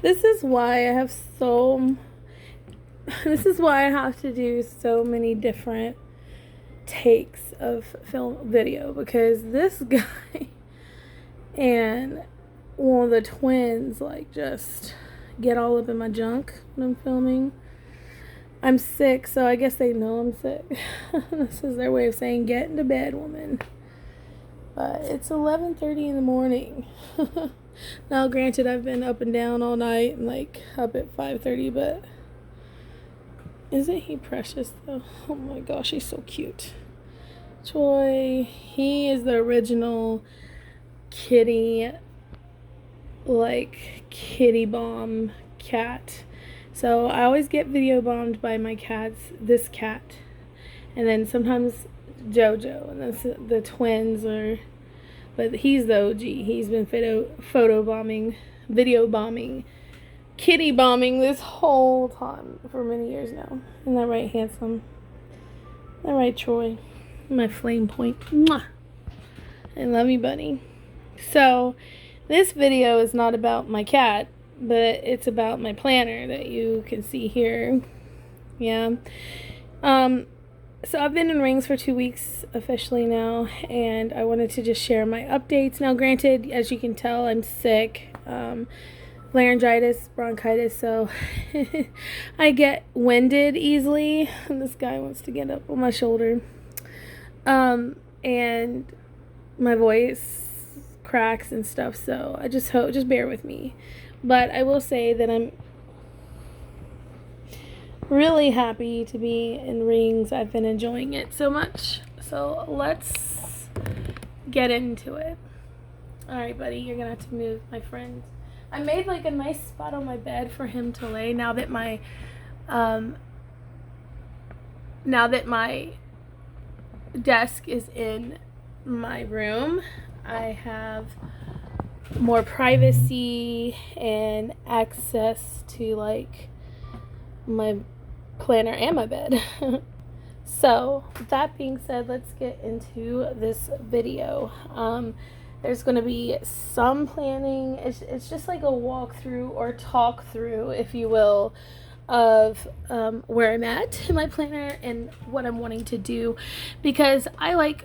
This is why I have so. This is why I have to do so many different takes of film video, because this guy and one of the twins like just get all up in my junk when I'm filming. I'm sick, so I guess they know I'm sick. This is their way of saying get into bed, woman. But it's 11:30 in the morning. Now, granted, I've been up and down all night and like up at 5:30, but isn't he precious though? Oh my gosh, he's so cute. Troy, he is the original kitty, like kitty bomb cat. So I always get video bombed by my cats, this cat, and then sometimes Jojo, and then the twins are, but he's the OG. He's been photo bombing, video bombing, kitty bombing this whole time for many years now. Isn't that right, handsome? Isn't that right, Troy? My flame point. Mwah! I love you, buddy. So this video is not about my cat, but it's about my planner that you can see here. Yeah. So I've been in rings for 2 weeks officially now, and I wanted to just share my updates. Now, granted, as you can tell, I'm sick. Laryngitis, bronchitis, so I get winded easily. And this guy wants to get up on my shoulder. And my voice cracks and stuff, so I just bear with me. But I will say that I'm really happy to be in rings. I've been enjoying it so much. So let's get into it. Alright, buddy, you're gonna have to move, my friend. I made like a nice spot on my bed for him to lay now that my desk is in my room. I have more privacy and access to like my planner and my bed. So that being said, let's get into this video. There's going to be some planning. It's just like a walkthrough or talk through, if you will, of where I'm at in my planner and what I'm wanting to do, because I like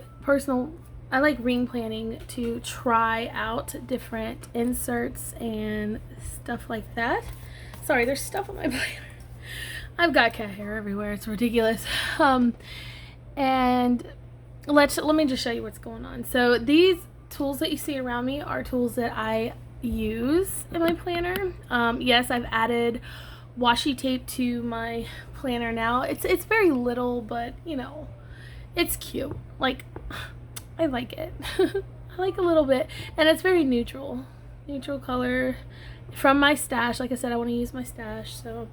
ring planning to try out different inserts and stuff like that. Sorry, there's stuff on my planner. I've got cat hair everywhere. It's ridiculous. And let me just show you what's going on. So these tools that you see around me are tools that I use in my planner. Yes, I've added washi tape to my planner now. It's very little, but you know, it's cute. Like, I like it. I like a little bit, and it's very neutral color from my stash. Like I said, I want to use my stash. So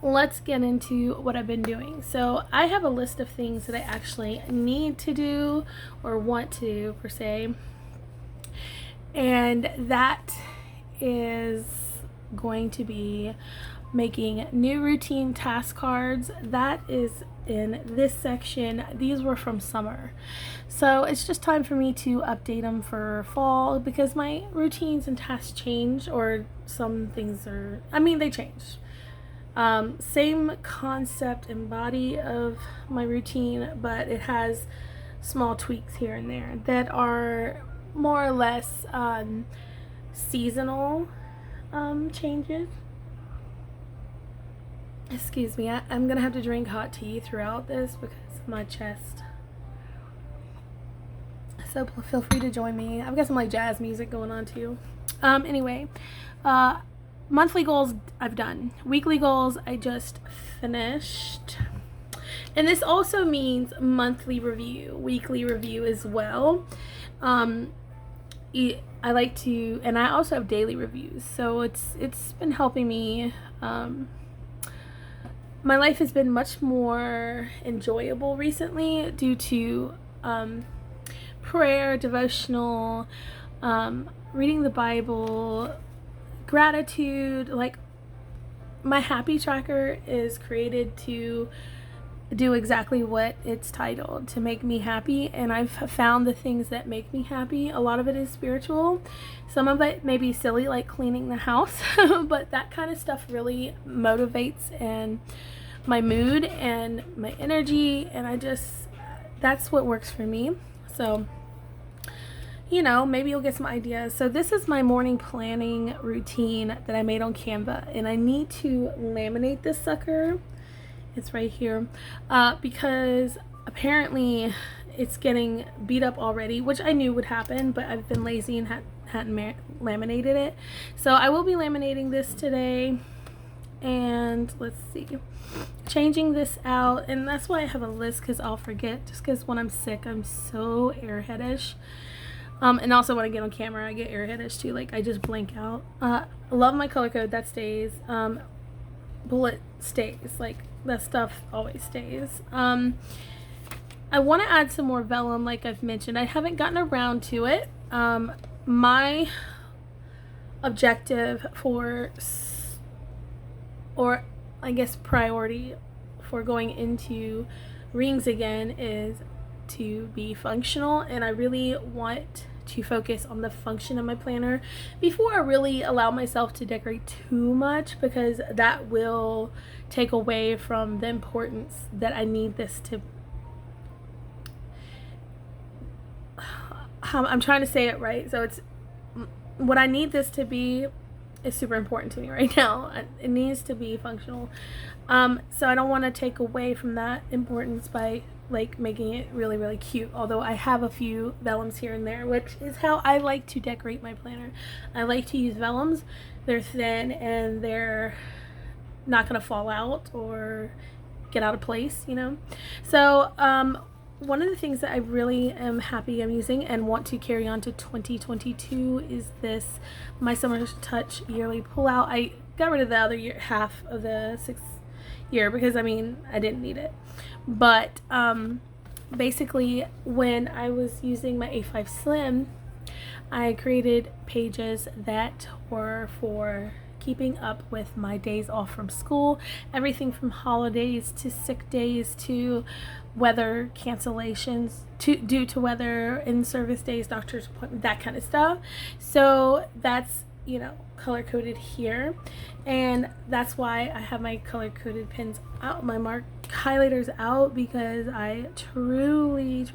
let's get into what I've been doing. So I have a list of things that I actually need to do or want to do per se, and that is going to be making new routine task cards. That is in this section. These were from summer, so it's just time for me to update them for fall, because my routines and tasks change, or some things they change. Same concept and body of my routine, but it has small tweaks here and there that are more or less seasonal changes. Excuse me, I'm gonna have to drink hot tea throughout this because of my chest. So feel free to join me. I've got some like jazz music going on too. Anyway, monthly goals I've done. Weekly goals I just finished. And this also means monthly review, weekly review as well. I like to, and I also have daily reviews. So it's been helping me. My life has been much more enjoyable recently due to prayer, devotional, reading the Bible, gratitude. Like, my happy tracker is created to do exactly what it's titled, to make me happy. And I've found the things that make me happy. A lot of it is spiritual. Some of it may be silly, like cleaning the house, but that kind of stuff really motivates and my mood and my energy, and that's what works for me. So, you know, maybe you'll get some ideas. So this is my morning planning routine that I made on Canva, and I need to laminate this sucker. It's right here, because apparently it's getting beat up already, which I knew would happen, but I've been lazy and hadn't laminated it. So I will be laminating this today, and let's see, changing this out. And that's why I have a list, because I'll forget, just because when I'm sick I'm so airheadish. And also when I get on camera I get airheadish too, like I just blank out. Love my color code, that stays. Bullet stays, like that stuff always stays. I want to add some more vellum, like I've mentioned. I haven't gotten around to it. My objective or I guess priority for going into rings again is to be functional, and I really want to focus on the function of my planner before I really allow myself to decorate too much, because that will take away from the importance that I need this to. I'm trying to say it right. So it's what I need this to be is super important to me right now. It needs to be functional. So I don't want to take away from that importance by like making it really, really cute. Although I have a few vellums here and there, which is how I like to decorate my planner. I like to use vellums. They're thin and they're not going to fall out or get out of place, you know. So one of the things that I really am happy I'm using and want to carry on to 2022 is this My Summer Touch yearly pullout. I got rid of the other half of the 6th year because I mean I didn't need it. But basically when I was using my A5 Slim, I created pages that were for keeping up with my days off from school, everything from holidays to sick days to weather cancellations, due to weather, in-service days, doctor's appointment, that kind of stuff. So that's, you know, color coded here, and that's why I have my color coded pens out, my mark highlighters out, because I truly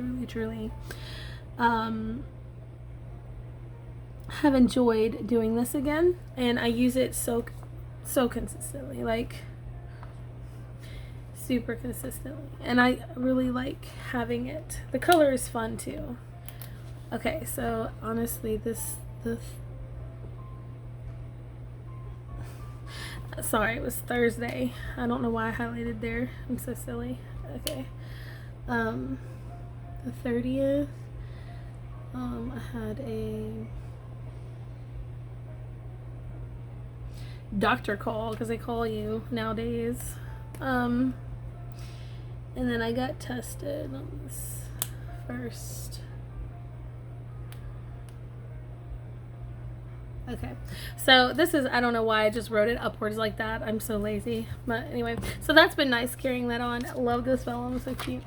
have enjoyed doing this again, and I use it so consistently, like super consistently, and I really like having it. The color is fun too. Okay, so honestly sorry, it was Thursday. I don't know why I highlighted there. I'm so silly. Okay. The 30th, I had a doctor call, because they call you nowadays. And then I got tested on this 1st. Okay, so this is, I don't know why I just wrote it upwards like that. I'm so lazy. But anyway, so that's been nice carrying that on. I love this vellum, so cute.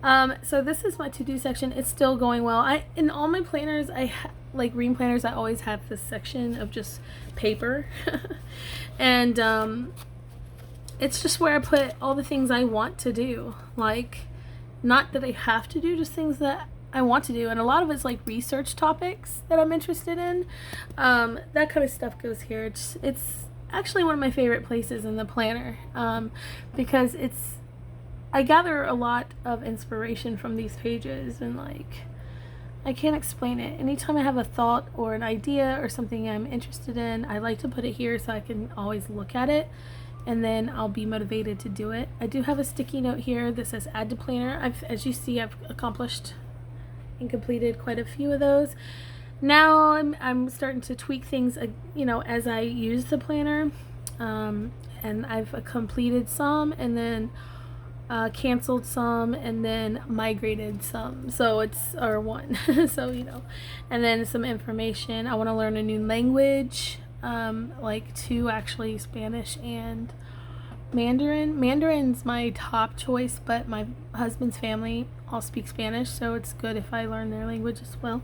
So this is my to-do section. It's still going well. In all my planners, like ream planners, I always have this section of just paper. And it's just where I put all the things I want to do. Like, not that I have to do, just things that I want to do. And a lot of it's like research topics that I'm interested in. That kind of stuff goes here. It's actually one of my favorite places in the planner, because I gather a lot of inspiration from these pages, and like I can't explain it. Anytime I have a thought or an idea or something I'm interested in, I like to put it here so I can always look at it, and then I'll be motivated to do it. I do have a sticky note here that says add to planner. As you see, I've accomplished and completed quite a few of those. Now I'm starting to tweak things, you know, as I use the planner, and I've completed some, and then canceled some, and then migrated some. So it's one. So, you know, and then some information. I want to learn a new language, like 2 actually, Spanish and Mandarin's my top choice, but my husband's family all speak Spanish, so it's good if I learn their language as well,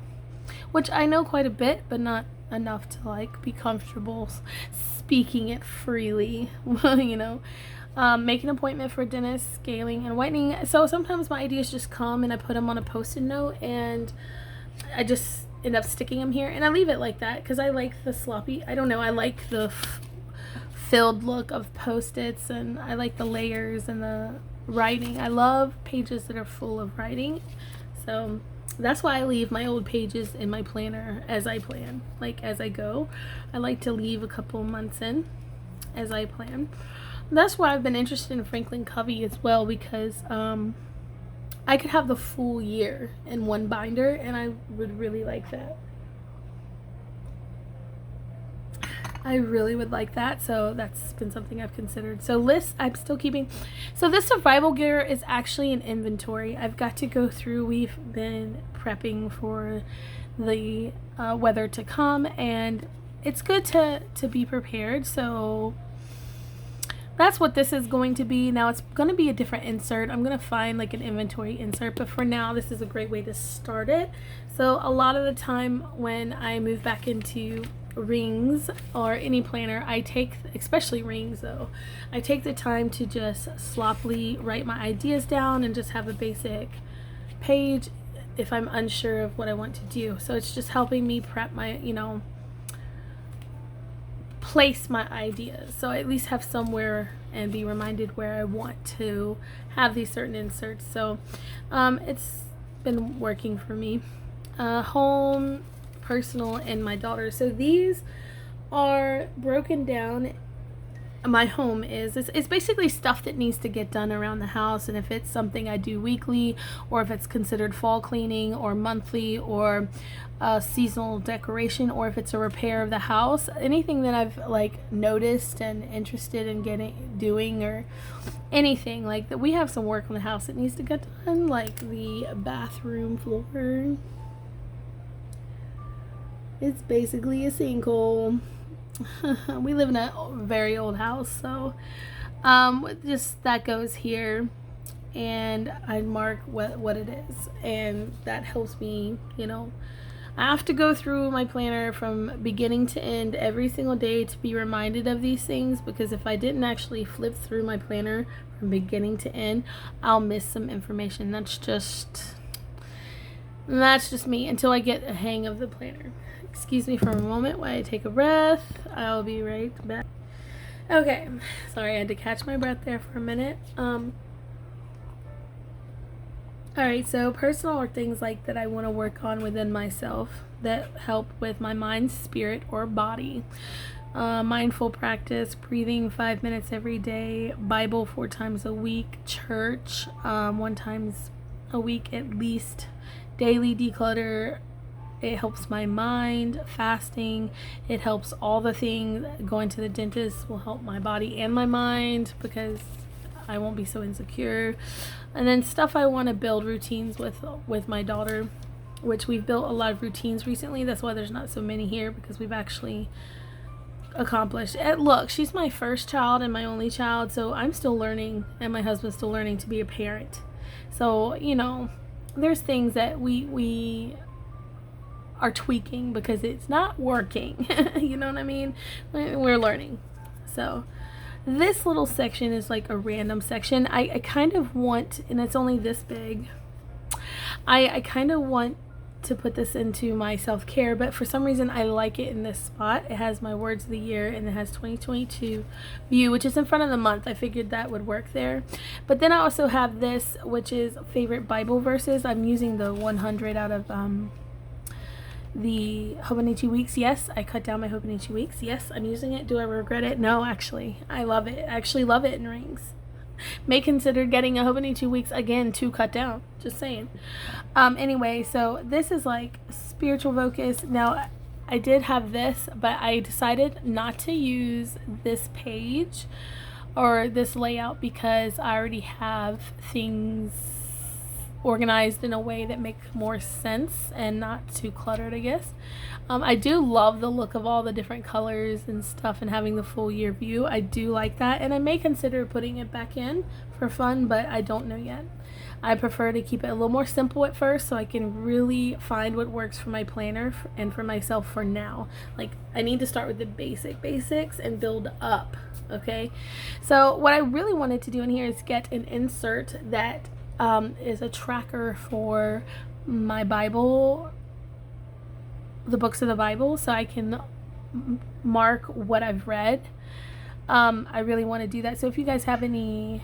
which I know quite a bit, but not enough to like be comfortable speaking it freely. You know. Make an appointment for dentist, scaling, and whitening. So sometimes my ideas just come and I put them on a post-it note and I just end up sticking them here, and I leave it like that because I like the sloppy, I don't know, I like the filled look of post-its, and I like the layers and the writing. I love pages that are full of writing, so that's why I leave my old pages in my planner as I plan, like as I go. I like to leave a couple months in as I plan. That's why I've been interested in Franklin Covey as well, because I could have the full year in one binder, and I would really like that. I really would like that, so that's been something I've considered. So lists, I'm still keeping. So this survival gear is actually an inventory. I've got to go through. We've been prepping for the weather to come, and it's good to be prepared. So that's what this is going to be. Now it's going to be a different insert. I'm going to find like an inventory insert, but for now this is a great way to start it. So a lot of the time when I move back into rings or any planner, I take, especially rings though, I take the time to just sloppily write my ideas down and just have a basic page if I'm unsure of what I want to do. So it's just helping me prep my, you know, place my ideas, so I at least have somewhere and be reminded where I want to have these certain inserts. So it's been working for me. Home, personal, and my daughter. So these are broken down. My home is, it's basically stuff that needs to get done around the house, and if it's something I do weekly, or if it's considered fall cleaning or monthly, or seasonal decoration, or if it's a repair of the house, anything that I've like noticed and interested in doing, or anything like that. We have some work on the house that needs to get done, like the bathroom floor. It's basically a sinkhole. We live in a very old house, so just that goes here, and I mark what it is, and that helps me, you know. I have to go through my planner from beginning to end every single day to be reminded of these things, because if I didn't actually flip through my planner from beginning to end, I'll miss some information. That's just me until I get a hang of the planner. Excuse me for a moment while I take a breath. I'll be right back. Okay, sorry, I had to catch my breath there for a minute. Alright, so personal are things like that I want to work on within myself that help with my mind, spirit, or body. Mindful practice, breathing 5 minutes every day, Bible 4 times a week, church 1 time a week at least, daily declutter. It helps my mind, fasting. It helps all the things. Going to the dentist will help my body and my mind, because I won't be so insecure. And then stuff I want to build routines with my daughter, which we've built a lot of routines recently. That's why there's not so many here, because we've actually accomplished it. Look, she's my first child and my only child, so I'm still learning, and my husband's still learning to be a parent. So, you know, there's things that we are tweaking because it's not working. You know what I mean? We're learning. So this little section is like a random section. I kind of want, and it's only this big, I kind of want to put this into my self-care, but for some reason I like it in this spot. It has my words of the year, and it has 2022 view, which is in front of the month. I figured that would work there. But then I also have this, which is favorite Bible verses. I'm using the 100 out of the Hobonichi Weeks. Yes, I cut down my Hobonichi Weeks. Yes, I'm using it. Do I regret it? No, actually. I love it. I actually love it in rings. May consider getting a Hobonichi Weeks again to cut down. Just saying. Anyway, so this is like spiritual focus. Now, I did have this, but I decided not to use this page or this layout because I already have things organized in a way that makes more sense and not too cluttered, I guess. I do love the look of all the different colors and stuff and having the full year view. I do like that, and I may consider putting it back in for fun, but I don't know yet. I prefer to keep it a little more simple at first so I can really find what works for my planner and for myself for now. Like, I need to start with the basics and build up, okay? So what I really wanted to do in here is get an insert that is a tracker for my Bible, the books of the Bible, so I can mark what I've read. I really want to do that. So if you guys have any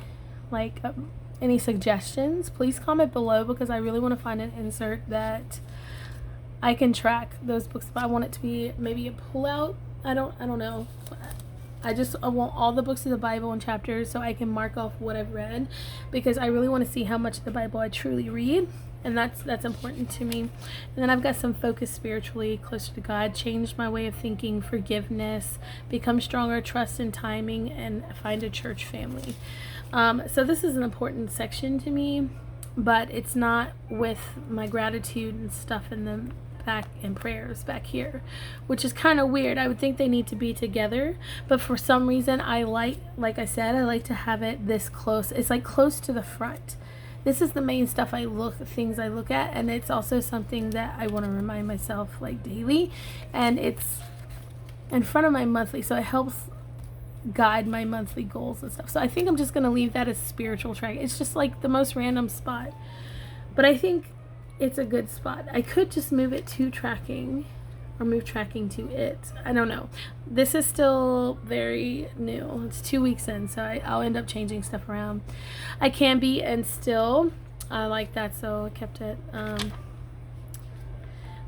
any suggestions, please comment below, because I really want to find an insert that I can track those books. But I want it to be maybe a pullout. I don't know. I want all the books of the Bible and chapters so I can mark off what I've read, because I really want to see how much of the Bible I truly read, and that's important to me. And then I've got some focus spiritually, closer to God, change my way of thinking, forgiveness, become stronger, trust in timing, and find a church family. So this is an important section to me, but it's not with my gratitude and stuff in the back and prayers back here, which is kind of weird. I would think they need to be together, but for some reason like I said, I like to have it this close. It's like close to the front. This is the main stuff things I look at, and it's also something that I want to remind myself like daily, and it's in front of my monthly, so it helps guide my monthly goals and stuff. So I think I'm just going to leave that as spiritual track. It's just like the most random spot, but I think it's a good spot. I could just move it to tracking, or move tracking to it. I don't know. This is still very new. It's 2 weeks in, so I'll end up changing stuff around. I can be and still. I like that, so I kept it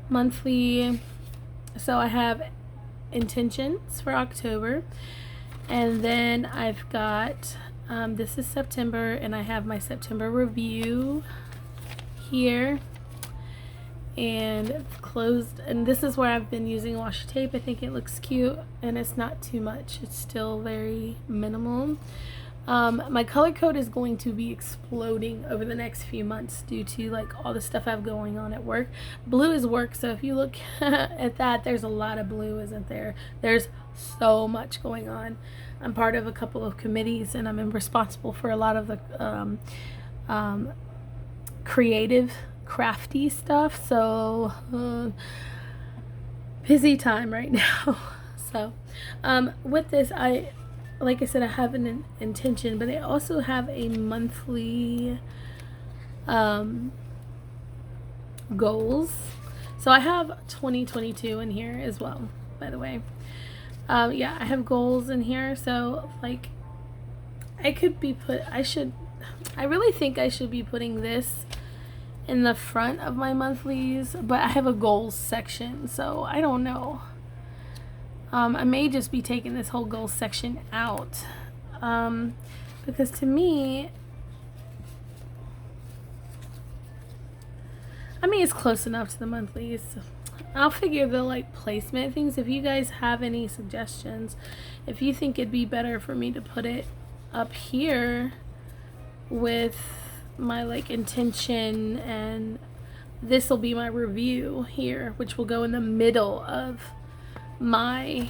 monthly. So I have intentions for October, and then I've got this is September, and I have my September review here, and closed, and this is where I've been using washi tape. I think it looks cute, and it's not too much. It's still very minimal. My color code is going to be exploding over the next few months due to like all the stuff I have going on at work. Blue is work, so if you look at that, there's a lot of blue, isn't there? There's so much going on. I'm part of a couple of committees, and I'm responsible for a lot of the creative, crafty stuff, so busy time right now. So with this, like I said, I have an intention, but I also have a monthly goals. So I have 2022 in here as well, by the way. Yeah, I have goals in here, so like I really think I should be putting this in the front of my monthlies, but I have a goals section, so I don't know. I may just be taking this whole goals section out, because to me, I mean, it's close enough to the monthlies. I'll figure the like placement things. If you guys have any suggestions, if you think it'd be better for me to put it up here with my like intention, and this will be my review here, which will go in the middle of my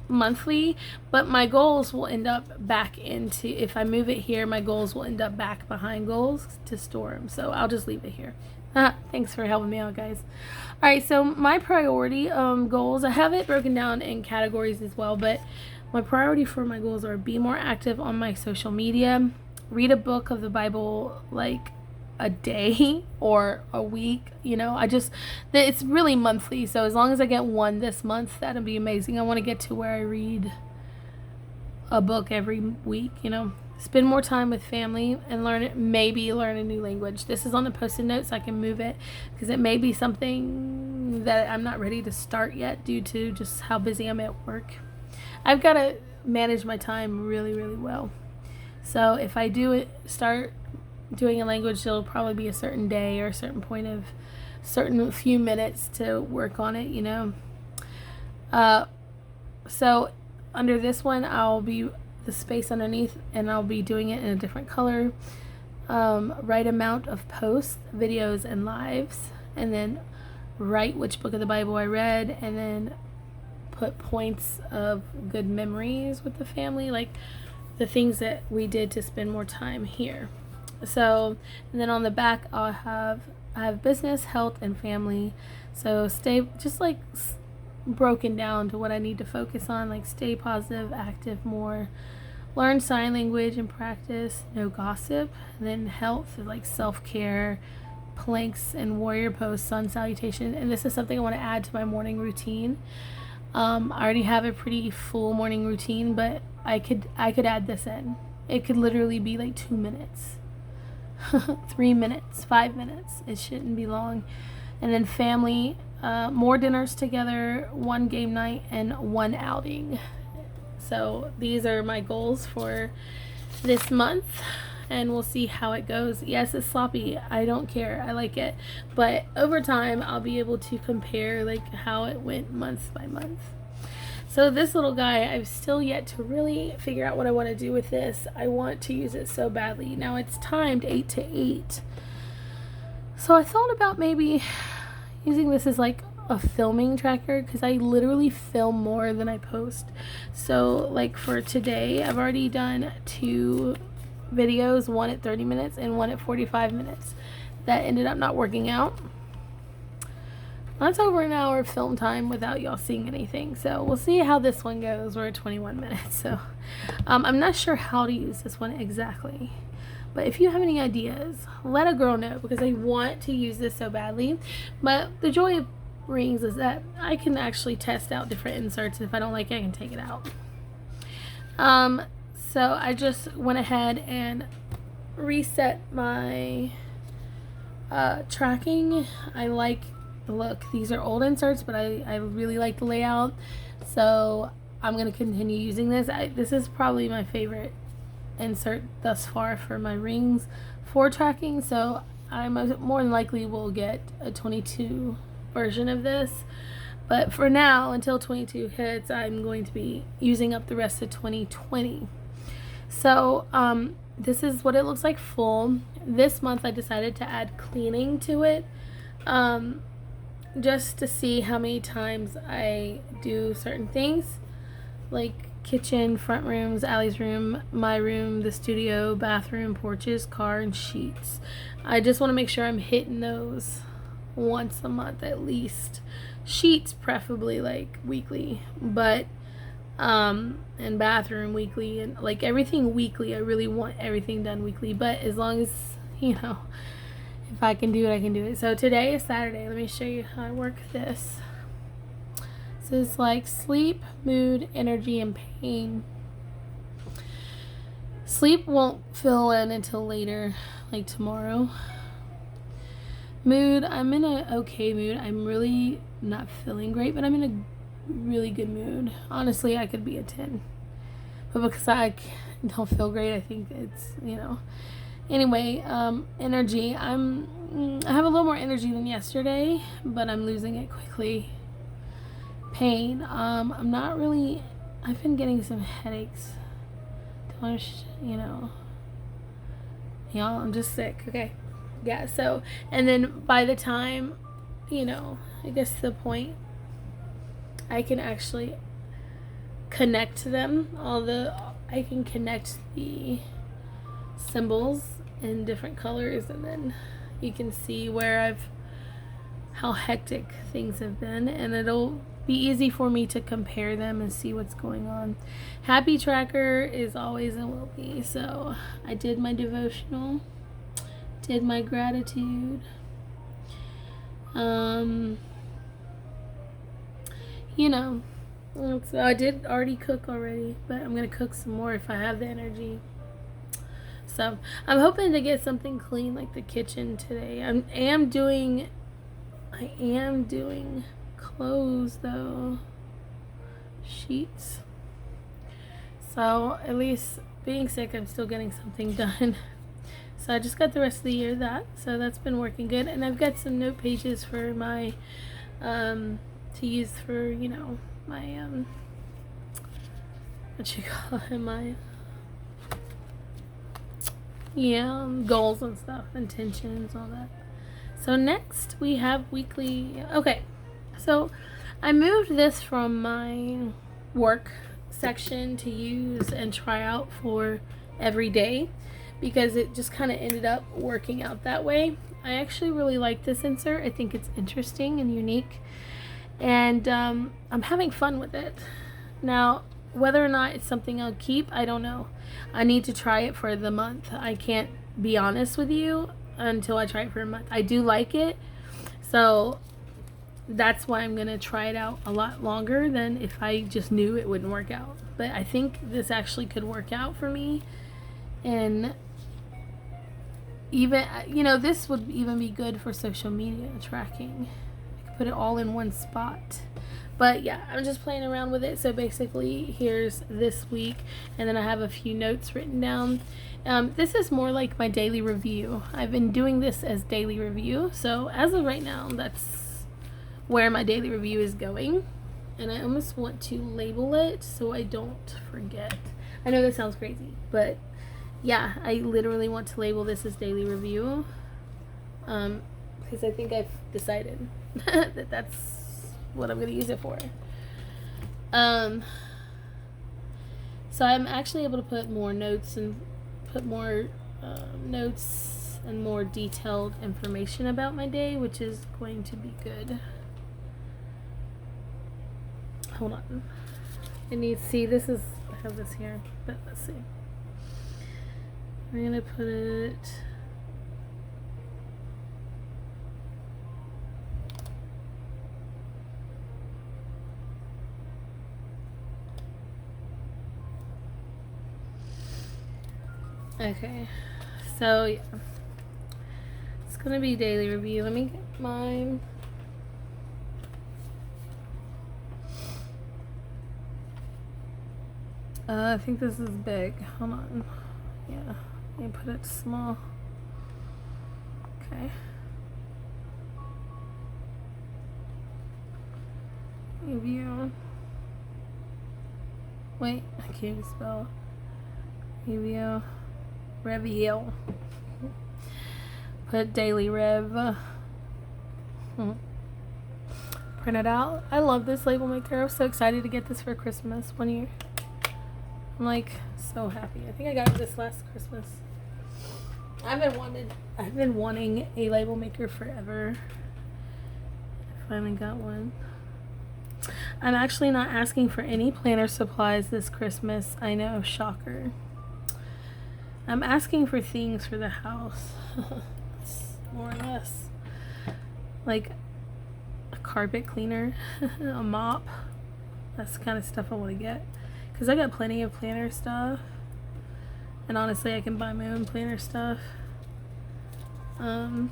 monthly, but my goals will end up back into, if I move it here, my goals will end up back behind goals to store them, so I'll just leave it here. Thanks for helping me out, guys. Alright, so my priority goals, I have it broken down in categories as well, but my priority for my goals are be more active on my social media, read a book of the Bible like a day or a week, you know. It's really monthly, so as long as I get one this month, that'll be amazing. I want to get to where I read a book every week, you know. Spend more time with family and maybe learn a new language. This is on the post-it note, so I can move it, because it may be something that I'm not ready to start yet due to just how busy I'm at work. I've got to manage my time really, really well. So if I start doing a language, it'll probably be a certain day or a certain point of certain few minutes to work on it, you know. So under this one, I'll be the space underneath, and I'll be doing it in a different color. right amount of posts, videos, and lives, and then write which book of the Bible I read, and then put points of good memories with the family, like the things that we did to spend more time here. So, and then on the back I have business, health, and family. So stay, just like broken down to what I need to focus on, like stay positive, active more, learn sign language and practice, no gossip. And then health, like self-care, planks and warrior pose, sun salutation. And this is something I want to add to my morning routine. I already have a pretty full morning routine, but I could add this in. It could literally be like 2 minutes, 3 minutes, 5 minutes. It shouldn't be long. And then family, more dinners together, 1 game night, and 1 outing. So these are my goals for this month, and we'll see how it goes. Yes, it's sloppy. I don't care. I like it. But over time, I'll be able to compare like how it went month by month. So this little guy, I've still yet to really figure out what I want to do with this. I want to use it so badly. Now it's timed 8 to 8. So I thought about maybe using this as like a filming tracker, because I literally film more than I post. So like for today, I've already done 2 videos, one at 30 minutes and one at 45 minutes. That ended up not working out. That's over an hour of film time without y'all seeing anything. So we'll see how this one goes. We're at 21 minutes. So I'm not sure how to use this one exactly. But if you have any ideas, let a girl know, because I want to use this so badly. But the joy of rings is that I can actually test out different inserts, and if I don't like it, I can take it out. So I just went ahead and reset my tracking. I like the look. These are old inserts, but I really like the layout, so I'm going to continue using this. This is probably my favorite insert thus far for my rings for tracking, so I more than likely will get a 22 version of this. But for now, until 22 hits, I'm going to be using up the rest of 2020. So this is what it looks like full. This month I decided to add cleaning to it, just to see how many times I do certain things, like kitchen, front rooms, Allie's room, my room, the studio, bathroom, porches, car, and sheets. I just want to make sure I'm hitting those once a month at least. Sheets preferably like weekly, but and bathroom weekly, and like everything weekly. I really want everything done weekly, but as long as, you know, if I can do it, I can do it. So today is Saturday. Let me show you how I work this. This is like sleep, mood, energy, and pain. Sleep won't fill in until later, like tomorrow. Mood, I'm in a okay mood. I'm really not feeling great, but I'm in a really good mood. Honestly, I could be a 10. But because I don't feel great, I think it's, you know. Anyway, energy. I have a little more energy than yesterday, but I'm losing it quickly. Pain. I'm not really, I've been getting some headaches. You know. Y'all, I'm just sick. Okay. Yeah, so, and then by the time, you know, I guess the point, I can actually connect to them. I can connect the symbols in different colors, and then you can see how hectic things have been, and it'll be easy for me to compare them and see what's going on. Happy tracker is always and will be. So I did my devotional, did my gratitude, you know, so I did already cook already, but I'm gonna cook some more if I have the energy. So I'm hoping to get something clean like the kitchen today. I am doing clothes though, sheets. So at least being sick, I'm still getting something done. So I just got the rest of the year so that's been working good. And I've got some note pages for my to use for, you know, my what you call it, my Yeah, goals and stuff, intentions, all that. So next we have weekly. Okay, so I moved this from my work section to use and try out for every day because it just kind of ended up working out that way. I actually really like this insert. I think it's interesting and unique, and I'm having fun with it. Now, whether or not it's something I'll keep, I don't know. I need to try it for the month. I can't be honest with you until I try it for a month. I do like it, so that's why I'm gonna try it out a lot longer than if I just knew it wouldn't work out. But I think this actually could work out for me, and even, you know, this would even be good for social media tracking. I could put it all in one spot. But yeah, I'm just playing around with it. So basically, here's this week, and then I have a few notes written down. This is more like my daily review. I've been doing this as daily review. So as of right now, that's where my daily review is going. And I almost want to label it so I don't forget. I know that sounds crazy, but yeah, I literally want to label this as daily review. Because I think I've decided that that's what I'm going to use it for. So I'm actually able to put more notes and more detailed information about my day, which is going to be good. Hold on. I need to see, this is, I have this here, but let's see. I'm going to put it, okay, so yeah, it's gonna be daily review. Let me get mine. I think this is big. Hold on. Yeah, let me put it small. Okay. Review. Wait, I can't even spell. Review. Review. Put daily rev. Print it out. I love this label maker. I was so excited to get this for Christmas 1 year. I'm like so happy. I think I got this last Christmas. I've been wanting a label maker forever. I finally got one. I'm actually not asking for any planner supplies this Christmas. I know, shocker. I'm asking for things for the house. More or less. Like a carpet cleaner, a mop. That's the kind of stuff I want to get. Because I got plenty of planner stuff. And honestly, I can buy my own planner stuff. There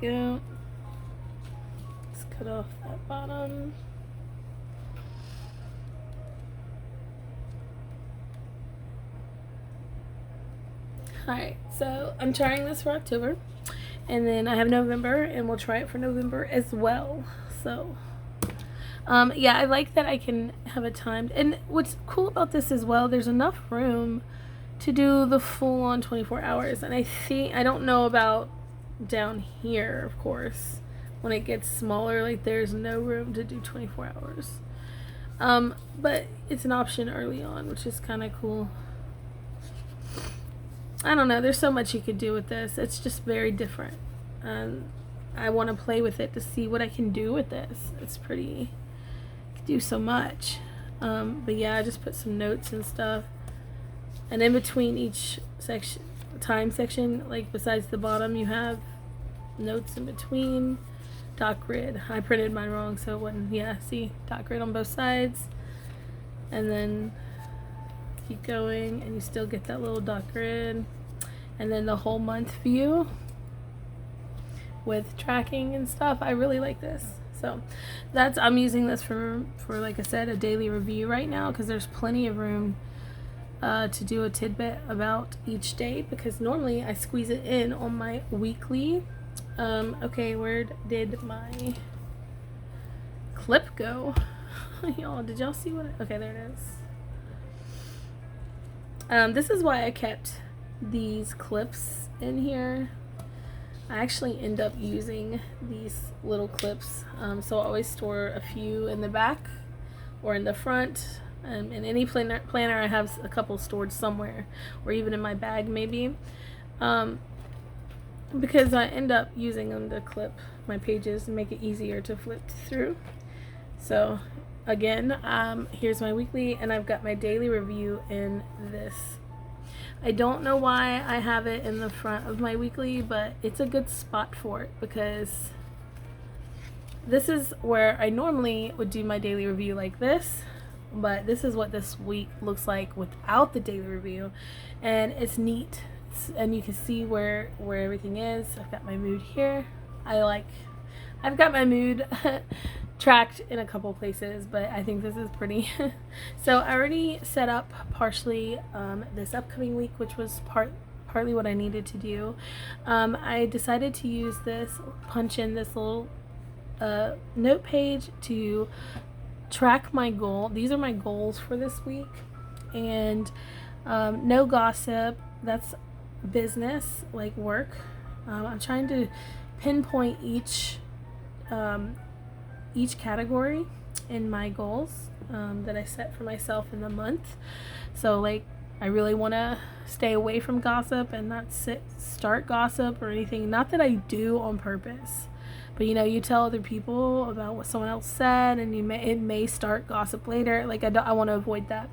we go. Let's cut off that bottom. Alright, so I'm trying this for October. And then I have November, and we'll try it for November as well. So, yeah, I like that I can have it timed. And what's cool about this as well, there's enough room to do the full on 24 hours. And I don't know about down here, of course, when it gets smaller, like there's no room to do 24 hours. But it's an option early on, which is kind of cool. I don't know, there's so much you could do with this. It's just very different. I want to play with it to see what I can do with this. It's pretty, I can do so much. But yeah, I just put some notes and stuff. And in between each section, time section, like besides the bottom, you have notes in between. Dot grid. I printed mine wrong, so it wasn't, yeah, see, dot grid on both sides. And then keep going, and you still get that little dot grid, and then the whole month view with tracking and stuff. I really like this. So I'm using this for like I said, a daily review right now, because there's plenty of room to do a tidbit about each day, because normally I squeeze it in on my weekly. Okay, where did my clip go? Y'all, did y'all see what? Okay, there it is. This is why I kept these clips in here. I actually end up using these little clips, so I always store a few in the back or in the front. In any planner I have a couple stored somewhere, or even in my bag maybe, because I end up using them to clip my pages and make it easier to flip through. So again, here's my weekly, and I've got my daily review in this. I don't know why I have it in the front of my weekly, but it's a good spot for it because this is where I normally would do my daily review like this, but this is what this week looks like without the daily review, and it's neat. And you can see where everything is. I've got my mood here. I've got my mood tracked in a couple places, but I think this is pretty. So I already set up partially this upcoming week, which was partly what I needed to do. I decided to use this, punch in this little note page to track my goal. These are my goals for this week, and no gossip. That's business, like work. I'm trying to pinpoint each category in my goals that I set for myself in the month. So like, I really want to stay away from gossip and not start gossip or anything. Not that I do on purpose, but you tell other people about what someone else said, and it may start gossip later. Like I want to avoid that.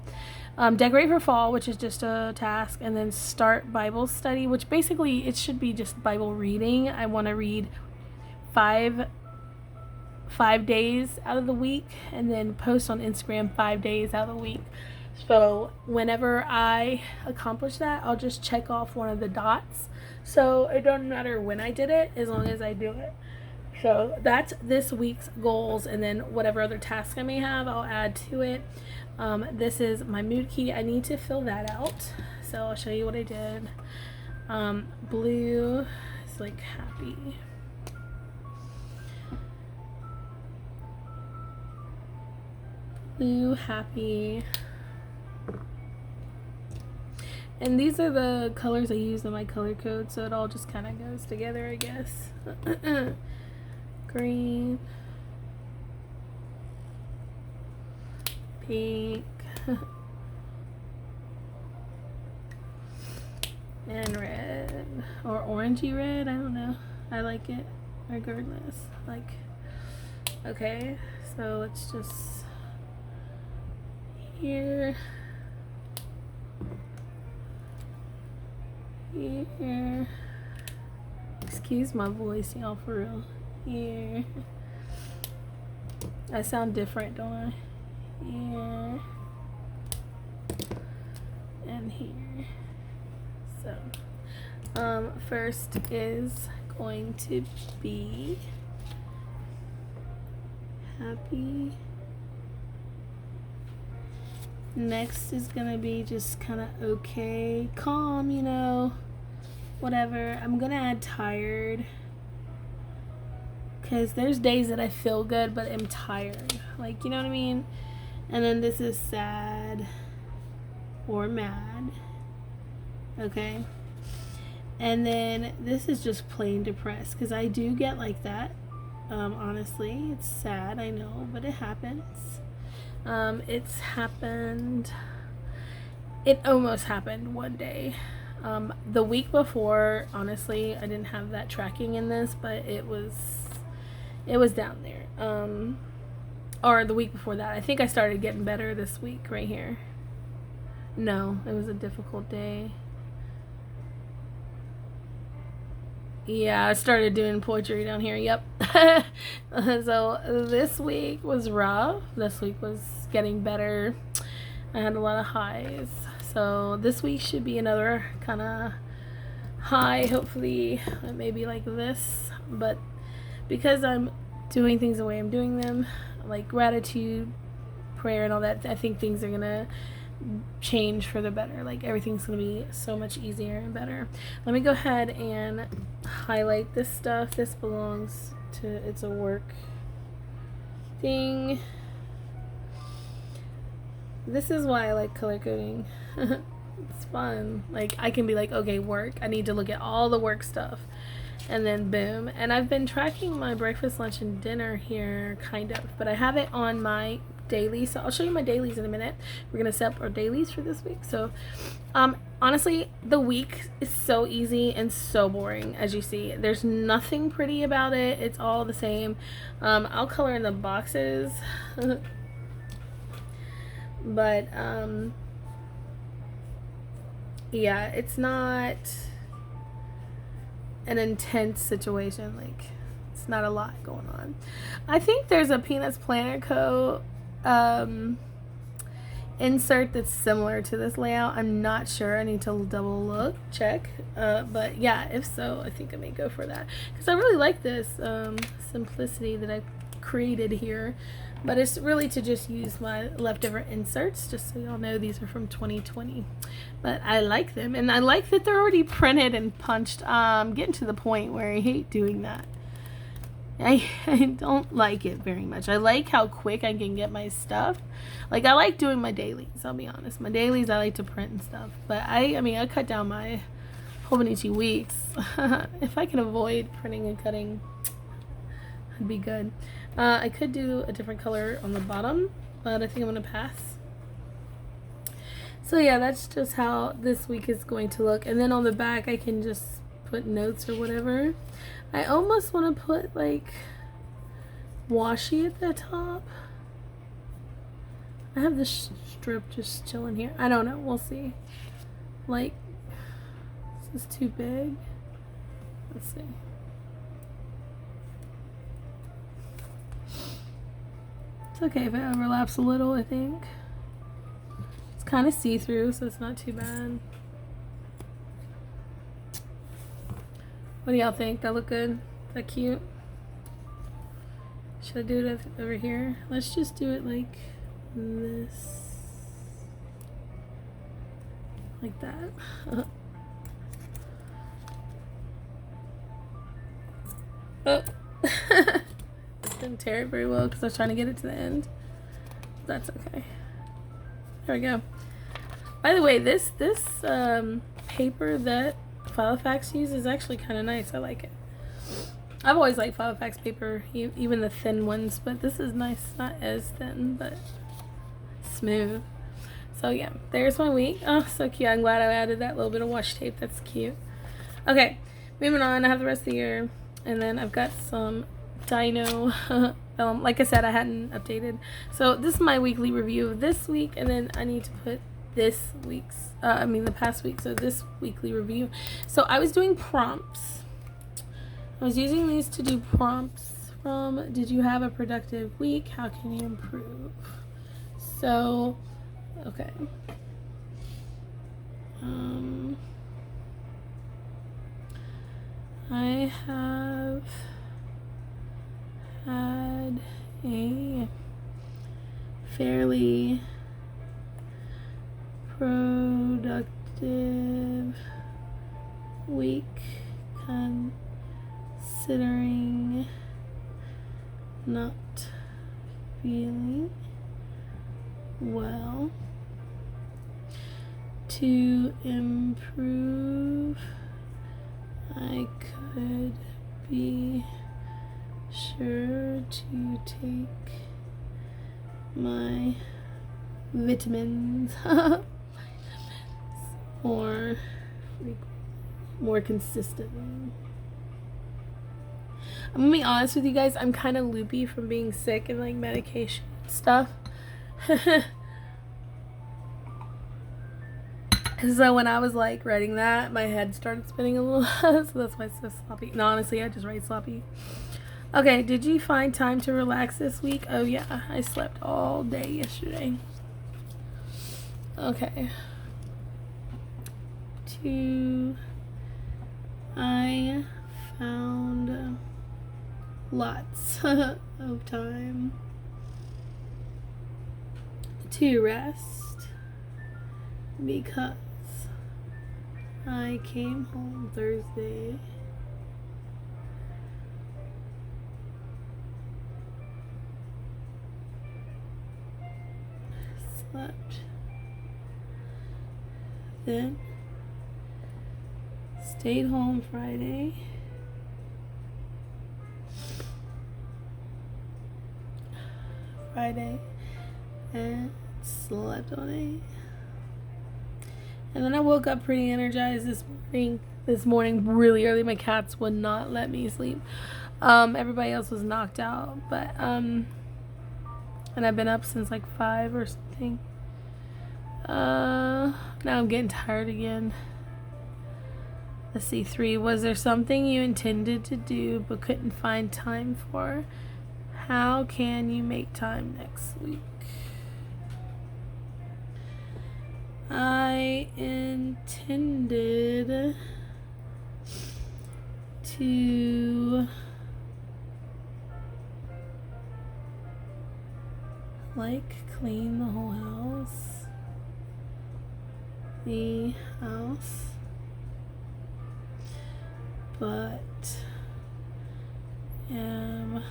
Decorate for fall, which is just a task, and then start Bible study, which basically it should be just Bible reading. I want to read five days out of the week, and then post on Instagram 5 days out of the week. So whenever I accomplish that, I'll just check off one of the dots. So it doesn't matter when I did it, as long as I do it. So that's this week's goals, and then whatever other tasks I may have, I'll add to it. This is my mood key. I need to fill that out, so I'll show you what I did. Blue is like happy. Blue, happy. And these are the colors I use in my color code, so it all just kind of goes together, I guess. Green, pink, and red, or orangey red. I don't know. I like it regardless. Like, okay, so let's just here. Excuse my voice, y'all, for real. Here. I sound different, don't I? Here. And here. So, first is going to be happy. Next is gonna be just kind of okay, calm, whatever. I'm gonna add tired, because there's days that I feel good but I'm tired, like, you know what I mean. And then this is sad or mad, okay. And then this is just plain depressed, because I do get like that. Honestly, it's sad, I know, but it happens. It's happened. It almost happened one day. The week before, honestly, I didn't have that tracking in this, but it was down there. Or the week before that. I think I started getting better this week right here. No, it was a difficult day. Yeah, I started doing poetry down here. Yep. So this week was rough. This week was getting better. I had a lot of highs. So this week should be another kind of high. Hopefully, maybe like this. But because I'm doing things the way I'm doing them, like gratitude, prayer, and all that, I think things are gonna change for the better. Like, everything's gonna be so much easier and better. Let me go ahead and highlight this stuff. This belongs to, it's a work thing. This is why I like color coding. It's fun. Like, I can be like, okay, work. I need to look at all the work stuff. And then boom. And I've been tracking my breakfast, lunch, and dinner here, kind of. But I have it on my daily. So I'll show you my dailies in a minute. We're going to set up our dailies for this week. So, honestly, the week is so easy and so boring, as you see. There's nothing pretty about it. It's all the same. I'll color in the boxes. But, yeah, it's not an intense situation. Like, it's not a lot going on. I think there's a Peanuts Planner Co. Insert that's similar to this layout. I'm not sure. I need to double check. But yeah, if so, I think I may go for that. Because I really like this simplicity that I created here. But it's really to just use my leftover inserts, just so y'all know these are from 2020. But I like them, and I like that they're already printed and punched. Getting to the point where I hate doing that. I don't like it very much. I like how quick I can get my stuff. Like, I like doing my dailies, I'll be honest. My dailies, I like to print and stuff. But I mean, I cut down my Hobonichi weeks. If I can avoid printing and cutting, it'd be good. I could do a different color on the bottom, but I think I'm going to pass. So yeah, that's just how this week is going to look. And then on the back, I can just put notes or whatever. I almost want to put like washi at the top. I have this strip just chilling here. I don't know. We'll see. Like, is this too big? Let's see. It's okay if it overlaps a little, I think. It's kind of see-through, so it's not too bad. What do y'all think? That look good? Is that cute? Should I do it over here? Let's just do it like this. Like that. Oh. Didn't tear it very well because I was trying to get it to the end. That's okay. There we go. By the way, this paper that Filofax uses is actually kind of nice. I like it. I've always liked Filofax paper, even the thin ones, but this is nice. Not as thin, but smooth. So yeah, there's my week. Oh, so cute. I'm glad I added that little bit of washi tape. That's cute. Okay, moving on. I have the rest of the year, and then I've got some Dino film. Like I said, I hadn't updated. So this is my weekly review of this week, and then I need to put this week's, the past week, so this weekly review. So I was doing prompts. I was using these to do prompts from Did You Have a Productive Week? How Can You Improve? So, okay. I have had a fairly productive week considering not feeling well. To improve, I could be sure to take my vitamins more consistently. I'm gonna be honest with you guys, I'm kind of loopy from being sick and like medication stuff. So when I was like writing that, my head started spinning a little. So that's why it's so sloppy. No, honestly, I just write sloppy. Okay, did you find time to relax this week? Oh yeah, I slept all day yesterday. Okay. I found lots of time to rest because I came home Thursday slept. Then stayed home Friday. And slept all day. And then I woke up pretty energized this morning really early. My cats would not let me sleep. Everybody else was knocked out, but and I've been up since like 5 or something. Now I'm getting tired again. Let's see, 3. Was there something you intended to do but couldn't find time for? How can you make time next week? I intended to clean the whole house. But am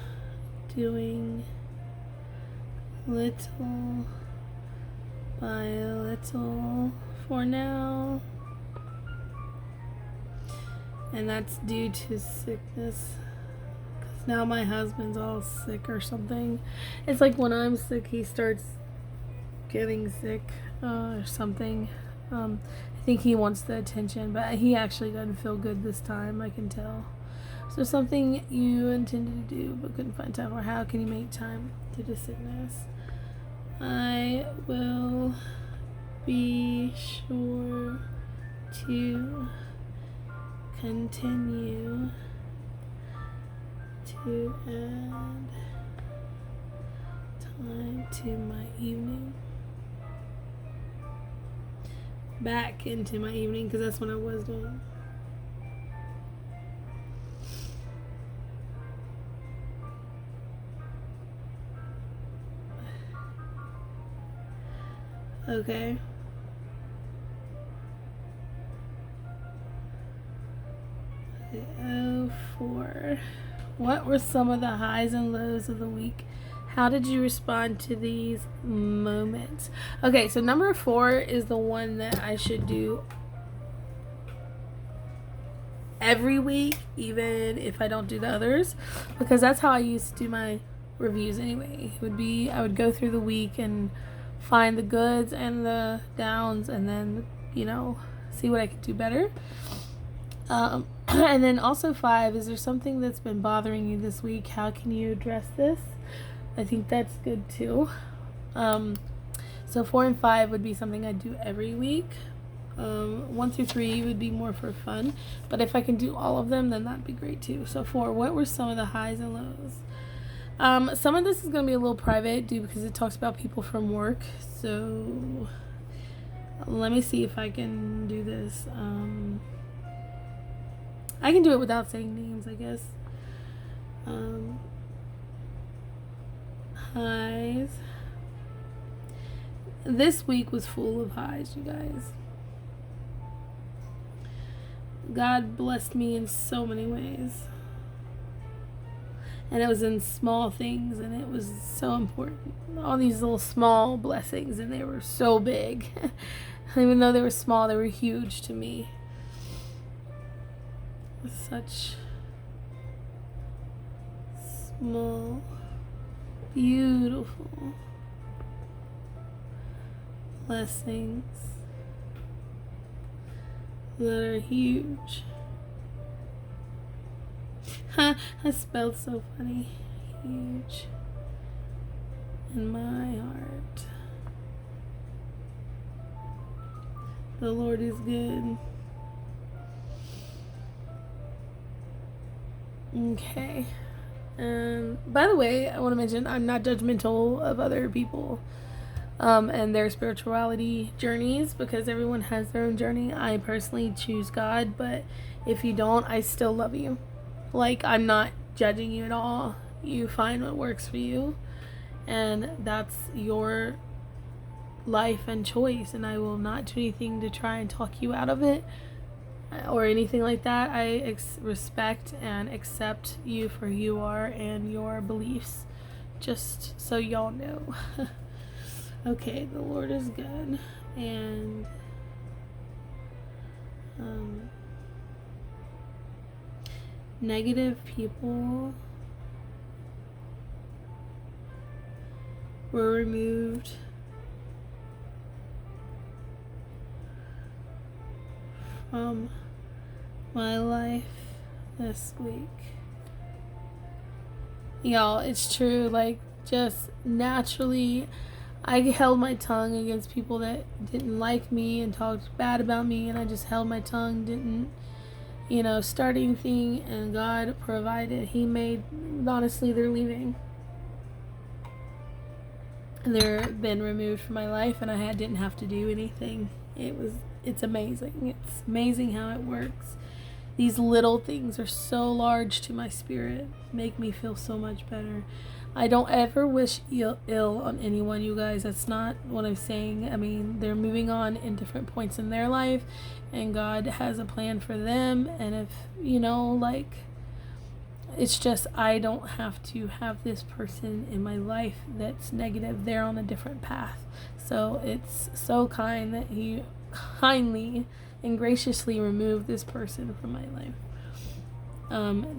doing little by little for now, and that's due to sickness, because now my husband's all sick or something. It's like when I'm sick he starts getting sick or something. I think he wants the attention, but he actually doesn't feel good this time, I can tell. So something you intended to do but couldn't find time for. How can you make time due to sickness? I will be sure to continue to add time to my evening. Back into my evening, because that's what I was doing. Okay. Okay, 04. What were some of the highs and lows of the week? How did you respond to these moments? Okay, so number 4 is the one that I should do every week, even if I don't do the others, because that's how I used to do my reviews anyway. I would go through the week and find the goods and the downs, and then see what I could do better. And then also 5, is there something that's been bothering you this week? How can you address this? I think that's good too. So 4 and 5 would be something I do every week. 1 through 3 would be more for fun, but if I can do all of them, then that'd be great too. So 4, what were some of the highs and lows? Some of this is going to be a little private because it talks about people from work. So let me see if I can do this. I can do it without saying names, I guess. Highs. This week was full of highs, you guys. God blessed me in so many ways. And it was in small things, and it was so important. All these little small blessings, and they were so big. Even though they were small, they were huge to me. Such small, beautiful blessings that are huge. I spelled so funny. Huge in my heart. The Lord is good. Okay. By the way, I want to mention I'm not judgmental of other people and their spirituality journeys, because everyone has their own journey. I personally choose God, but if you don't, I still love you. Like, I'm not judging you at all. You find what works for you, and that's your life and choice, and I will not do anything to try and talk you out of it or anything like that. I respect and accept you for who you are and your beliefs, just so y'all know. Okay, the Lord is good. And negative people were removed from my life this week. Y'all, it's true. Like, just naturally, I held my tongue against people that didn't like me and talked bad about me, and I just held my tongue, didn't, start anything, and God provided. He made, honestly, they're leaving. They're been removed from my life, and I didn't have to do anything. It's amazing. It's amazing how it works. These little things are so large to my spirit, make me feel so much better. I don't ever wish ill on anyone, you guys. That's not what I'm saying. I mean, they're moving on in different points in their life, and God has a plan for them. And if, it's just I don't have to have this person in my life that's negative. They're on a different path. So it's so kind that He kindly and graciously removed this person from my life.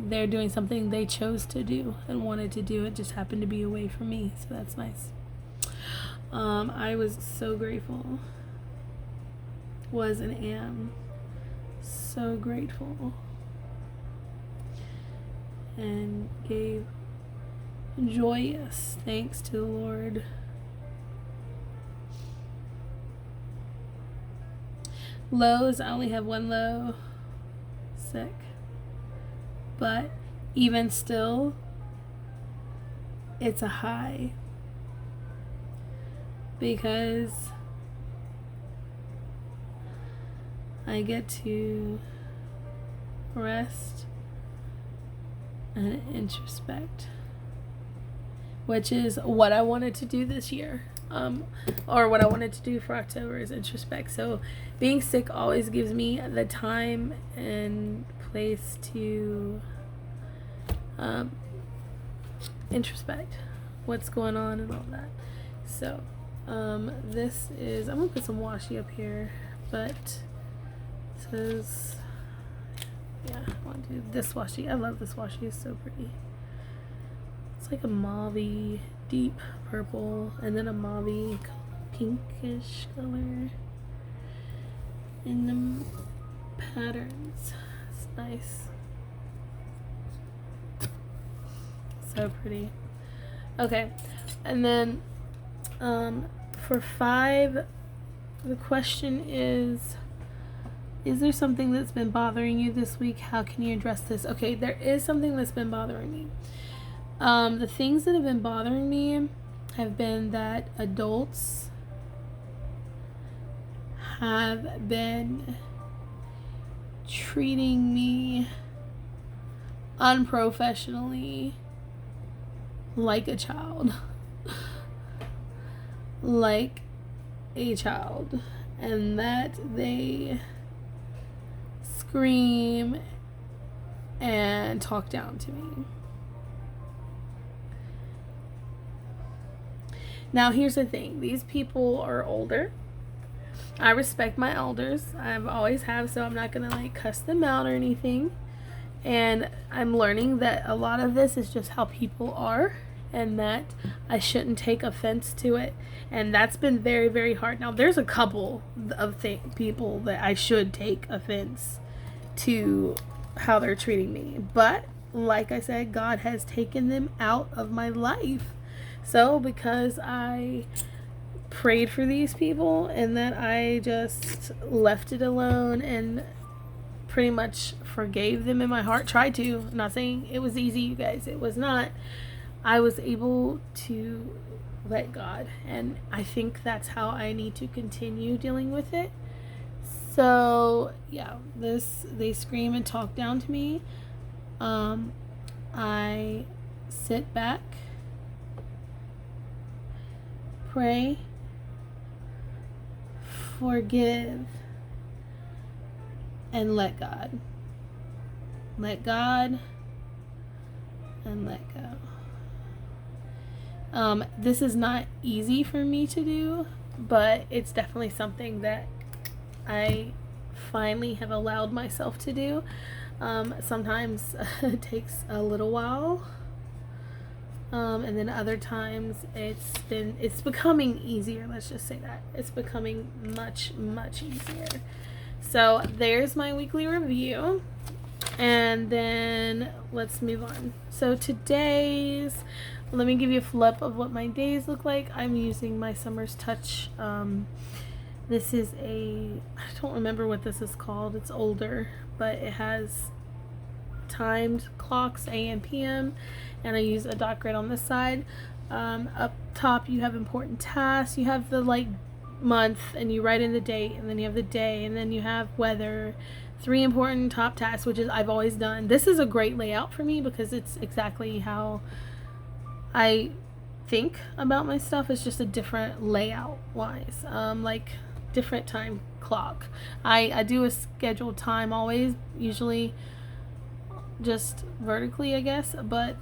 They're doing something they chose to do and wanted to do. It just happened to be away from me, so that's nice. I was so grateful. Was and am so grateful. And gave joyous thanks to the Lord. Lows, I only have one low. Sick. But even still, it's a high. Because I get to rest and introspect, which is what I wanted to do this year. Or what I wanted to do for October is introspect. So being sick always gives me the time and place to introspect what's going on and all that. So this is, I'm gonna put some washi up here, but it says, yeah, I want to do this washi. I love this washi. It's so pretty. It's like a mauve-y deep purple and then a mauve pinkish color in the patterns. It's nice. So pretty. Okay, and then for 5, the question is there something that's been bothering you this week? How can you address this? Okay, there is something that's been bothering me. The things that have been bothering me have been that adults have been treating me unprofessionally like a child. Like a child. And that they scream and talk down to me. Now, here's the thing. These people are older. I respect my elders. I've always have, so I'm not going to cuss them out or anything. And I'm learning that a lot of this is just how people are and that I shouldn't take offense to it. And that's been very, very hard. Now, there's a couple of people that I should take offense to how they're treating me. But, like I said, God has taken them out of my life. So, because I prayed for these people and then I just left it alone and pretty much forgave them in my heart, tried to. I'm not saying it was easy, you guys. It was not. I was able to let God, and I think that's how I need to continue dealing with it. So, yeah, they scream and talk down to me. I sit back, pray, forgive, and let God. Let God and let go. This is not easy for me to do, but it's definitely something that I finally have allowed myself to do. Sometimes it takes a little while, and then other times it's becoming easier. Let's just say that it's becoming much easier. So there's my weekly review, and then let's move on. So let me give you a flip of what my days look like. I'm using my Summer's Touch. This is I don't remember what this is called. It's older, but it has timed clocks, AM, PM, and I use a dot grid on this side. Up top you have important tasks. You have the month, and you write in the date, and then you have the day, and then you have weather. 3 important top tasks, which is I've always done. This is a great layout for me because it's exactly how I think about my stuff. It's just a different layout wise, different time clock. I do a scheduled time always, usually just vertically, I guess, but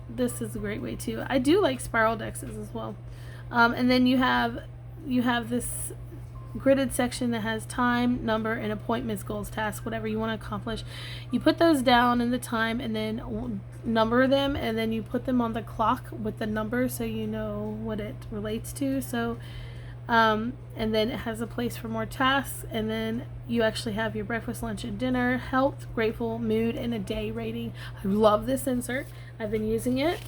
this is a great way too. I do like spiral dexes as well. And then you have this gridded section that has time, number, and appointments, goals, tasks, whatever you want to accomplish. You put those down in the time and then number them, and then you put them on the clock with the number so you know what it relates to. So and then it has a place for more tasks, and then you actually have your breakfast, lunch, and dinner, health, grateful, mood, and a day rating. I love this insert. I've been using it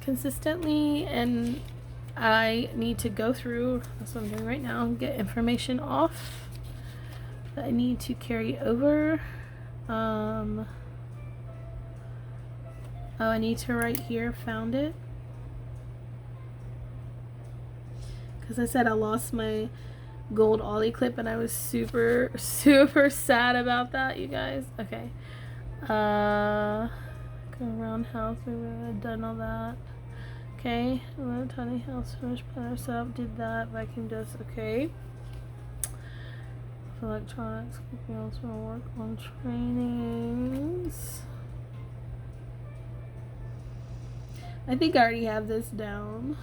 consistently, and I need to go through, that's what I'm doing right now, get information off that I need to carry over. Oh, I need to write here, found it. Because I said I lost my gold ollie clip, and I was super sad about that, you guys. Okay. Go around house, we've done all that. Okay, tiny house, finish planner setup, did that, vacuum dust, okay. Electronics, we also work on trainings. I think I already have this down,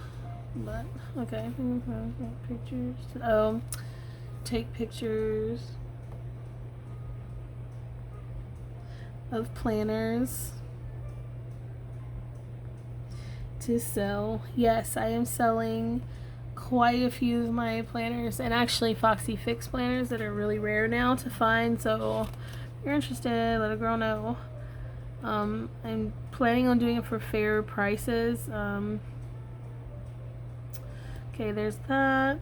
but okay. Pictures. Oh, take pictures of planners to sell. Yes, I am selling quite a few of my planners, and actually Foxy Fix planners that are really rare now to find. So if you're interested, let a girl know. I'm planning on doing it for fair prices. Okay, there's that.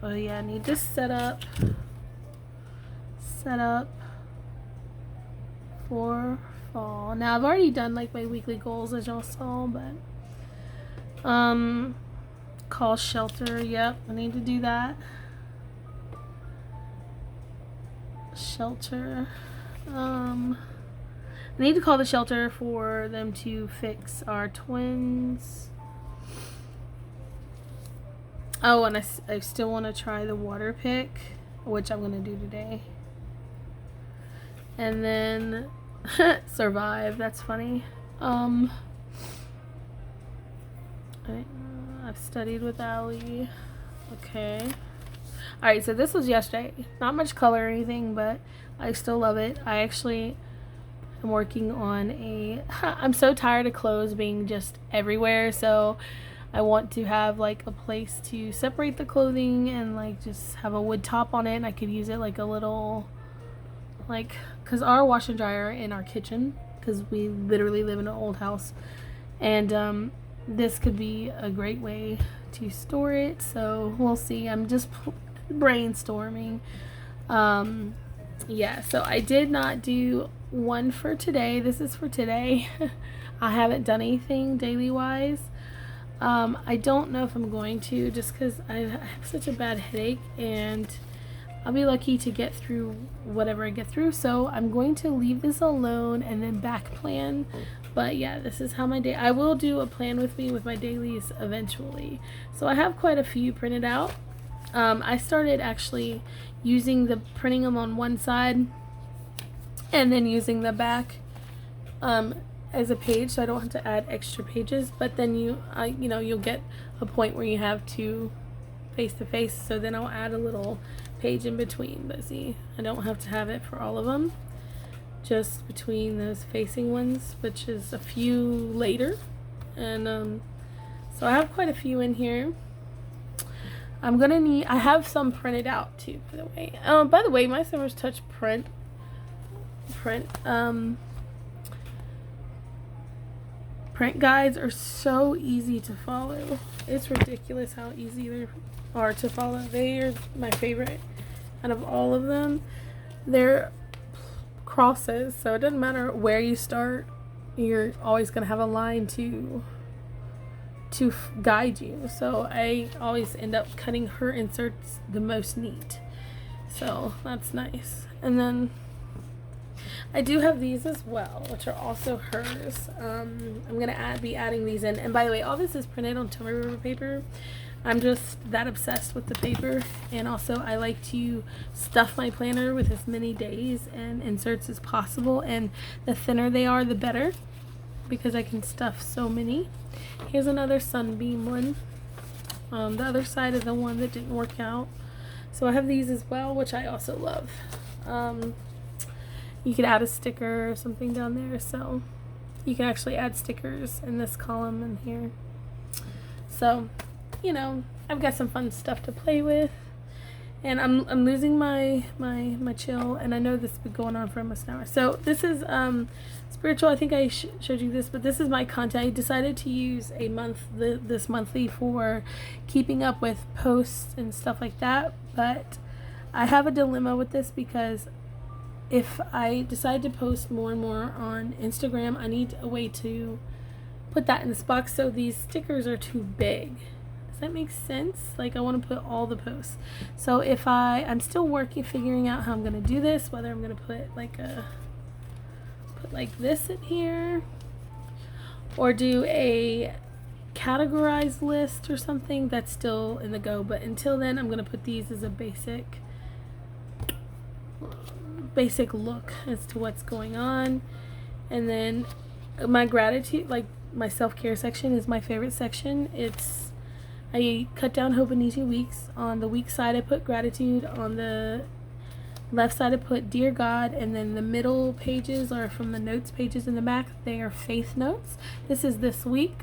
Oh yeah, I need to set up for fall. Now I've already done my weekly goals, as y'all saw, but call shelter. Yep, I need to do that. Shelter. I need to call the shelter for them to fix our twins. Oh, and I still want to try the water pick, which I'm gonna do today. And then survive. That's funny. I've studied with Allie. Okay. Alright, so this was yesterday. Not much color or anything, but I still love it. I actually am working on I'm so tired of clothes being just everywhere, so I want to have a place to separate the clothing and just have a wood top on it, and I could use it a little because our wash and dryer are in our kitchen because we literally live in an old house, and this could be a great way to store it. So we'll see. I'm just brainstorming. Yeah, so I did not do one for today. This is for today. I haven't done anything daily wise. I don't know if I'm going to, just because I have such a bad headache, and I'll be lucky to get through whatever I get through. So I'm going to leave this alone and then back plan. But yeah, this is how my day. I will do a plan with me with my dailies eventually. So I have quite a few printed out. I started actually using printing them on one side and then using the back as a page, so I don't have to add extra pages. But then you'll get a point where you have two face to face, so then I'll add a little page in between. But see, I don't have to have it for all of them, just between those facing ones, which is a few later. And so I have quite a few in here. I have some printed out too, by the way. My Summer's Touch print guides are so easy to follow. It's ridiculous how easy they are to follow. They are my favorite out of all of them. They're crosses, so it doesn't matter where you start, you're always going to have a line to guide you. So I always end up cutting her inserts the most neat, so that's nice. And then I do have these as well, which are also hers. I'm gonna be adding these in. And by the way, all this is printed on Tommy River paper. I'm just that obsessed with the paper, and also I like to stuff my planner with as many days and inserts as possible, and the thinner they are the better, because I can stuff so many. Here's another Sunbeam one, the other side of the one that didn't work out. So I have these as well, which I also love. You could add a sticker or something down there, so you can actually add stickers in this column in here. So, I've got some fun stuff to play with, and I'm losing my chill, and I know this has been going on for almost an hour. So this is spiritual. I think I showed you this, but this is my content. I decided to use this monthly for keeping up with posts and stuff like that, but I have a dilemma with this, because if I decide to post more and more on Instagram, I need a way to put that in this box. So these stickers are too big. Does that make sense? Like, I want to put all the posts. So if I'm still figuring out how I'm going to do this, whether I'm going to put like this in here, or do a categorized list or something. That's still in the go. But until then, I'm going to put these as a basic look as to what's going on. And then my gratitude, like my self-care section, is my favorite section. I cut down hope in easy weeks. On the week side I put gratitude, on the left side I put dear God, and then the middle pages are from the notes pages in the back. They are faith notes. This is this week.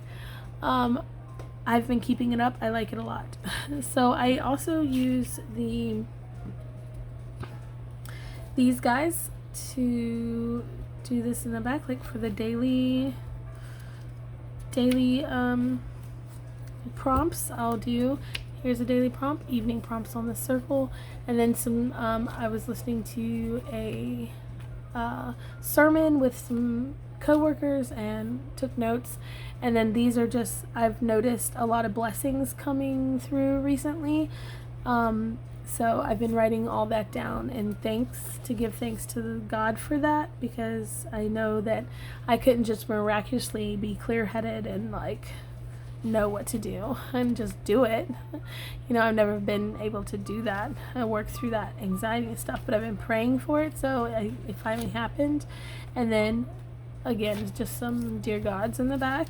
I've been keeping it up. I like it a lot. So I also use these guys to do this in the back, like for the daily prompts. Here's a daily prompt, evening prompts on the circle, and then some I was listening to a sermon with some coworkers and took notes. And then these are just, I've noticed a lot of blessings coming through recently. So I've been writing all that down, and give thanks to God for that, because I know that I couldn't just miraculously be clear-headed and know what to do and just do it. I've never been able to do that. I worked through that anxiety and stuff, but I've been praying for it, so it finally happened. And then again, just some dear gods in the back,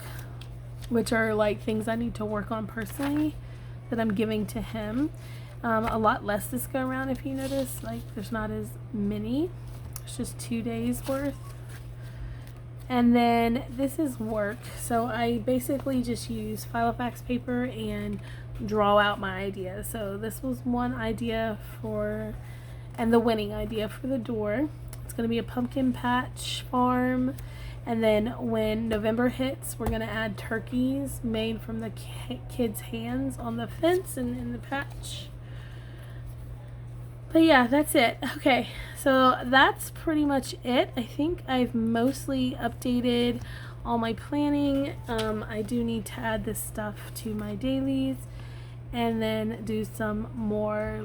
which are things I need to work on personally that I'm giving to him. A lot less this go around, if you notice. There's not as many. It's just 2 days worth. And then this is work. So I basically just use Filofax paper and draw out my ideas. So this was one idea and the winning idea for the door. It's going to be a pumpkin patch farm. And then when November hits, we're going to add turkeys made from the kids' hands on the fence and in the patch. But yeah, that's it. Okay, so that's pretty much it. I think I've mostly updated all my planning. I do need to add this stuff to my dailies, and then do some more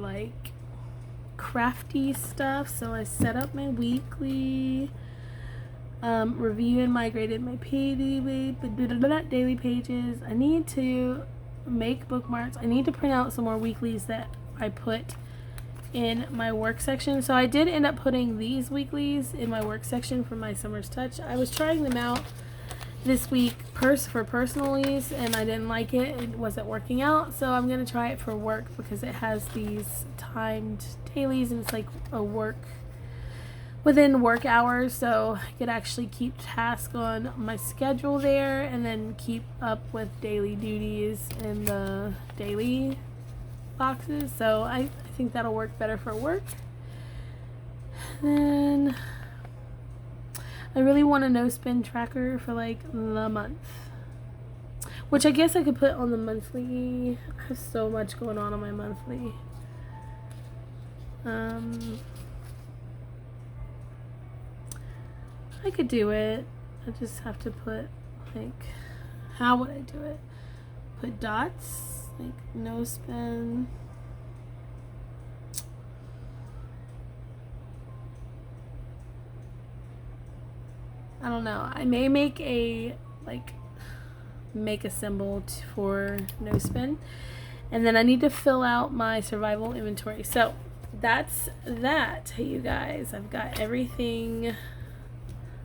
crafty stuff. So I set up my weekly, review and migrated my daily pages. I need to make bookmarks. I need to print out some more weeklies that I put in my work section. So I did end up putting these weeklies in my work section for my summer's touch. I was trying them out this week for personal use, and I didn't like it. It wasn't working out, so I'm gonna try it for work because it has these timed dailies, and it's like a work within work hours, so I could actually keep task on my schedule there and then keep up with daily duties in the daily boxes. So I think that'll work better for work. Then I really want a no spend tracker for like the month, which I guess I could put on the monthly. I have so much going on my monthly. I could do it. I just have to put, like, how would I do it? Put dots, like no spend. I don't know. I may make a symbol for no spend, and then I need to fill out my survival inventory. So that's that, you guys. I've got everything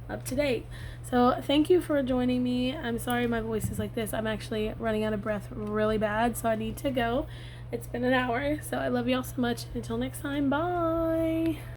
up to date. So thank you for joining me. I'm sorry my voice is like this. I'm actually running out of breath really bad, so I need to go. It's been an hour, so I love y'all so much. Until next time, bye.